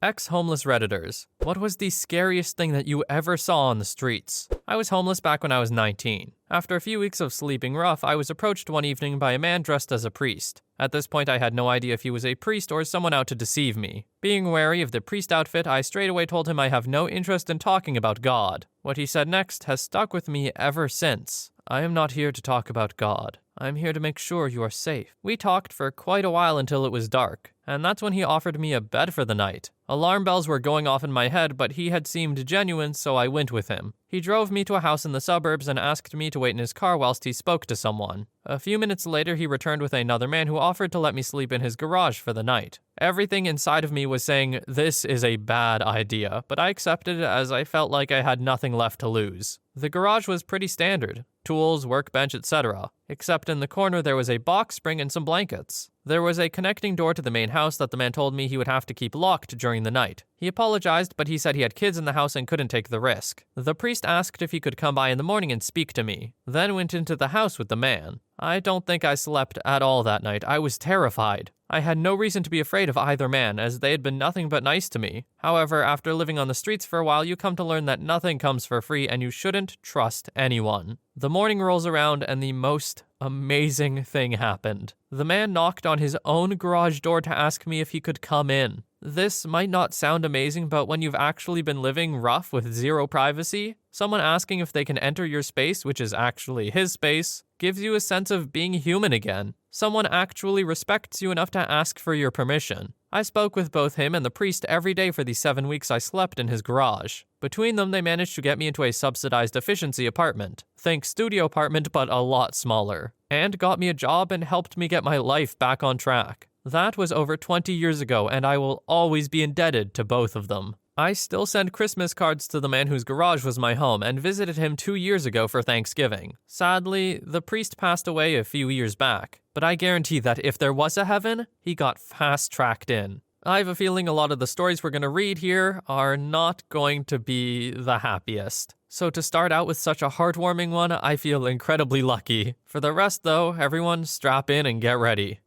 Ex-homeless Redditors. What was the scariest thing that you ever saw on the streets? I was homeless back when I was 19. After a few weeks of sleeping rough, I was approached one evening by a man dressed as a priest. At this point, I had no idea if he was a priest or someone out to deceive me. Being wary of the priest outfit, I straight away told him I have no interest in talking about God. What he said next has stuck with me ever since. I am not here to talk about God. I'm here to make sure you are safe. We talked for quite a while until it was dark, and that's when he offered me a bed for the night. Alarm bells were going off in my head, but he had seemed genuine, so I went with him. He drove me to a house in the suburbs and asked me to wait in his car whilst he spoke to someone. A few minutes later, he returned with another man who offered to let me sleep in his garage for the night. Everything inside of me was saying, this is a bad idea, but I accepted it as I felt like I had nothing left to lose. The garage was pretty standard. Tools, workbench, etc. Except in the corner there was a box spring and some blankets. There was a connecting door to the main house that the man told me he would have to keep locked during the night. He apologized, but he said he had kids in the house and couldn't take the risk. The priest asked if he could come by in the morning and speak to me, then went into the house with the man. I don't think I slept at all that night. I was terrified. I had no reason to be afraid of either man, as they had been nothing but nice to me. However, after living on the streets for a while, you come to learn that nothing comes for free and you shouldn't trust anyone. The morning rolls around and the most amazing thing happened. The man knocked on his own garage door to ask me if he could come in. This might not sound amazing, but when you've actually been living rough with zero privacy, someone asking if they can enter your space, which is actually his space, gives you a sense of being human again. Someone actually respects you enough to ask for your permission. I spoke with both him and the priest every day for the 7 weeks I slept in his garage. Between them, they managed to get me into a subsidized efficiency apartment. Think studio apartment, but a lot smaller. And got me a job and helped me get my life back on track. That was over 20 years ago, and I will always be indebted to both of them. I still send Christmas cards to the man whose garage was my home and visited him 2 years ago for Thanksgiving. Sadly, the priest passed away a few years back, but I guarantee that if there was a heaven, he got fast-tracked in. I have a feeling a lot of the stories we're going to read here are not going to be the happiest. So to start out with such a heartwarming one, I feel incredibly lucky. For the rest though, everyone strap in and get ready.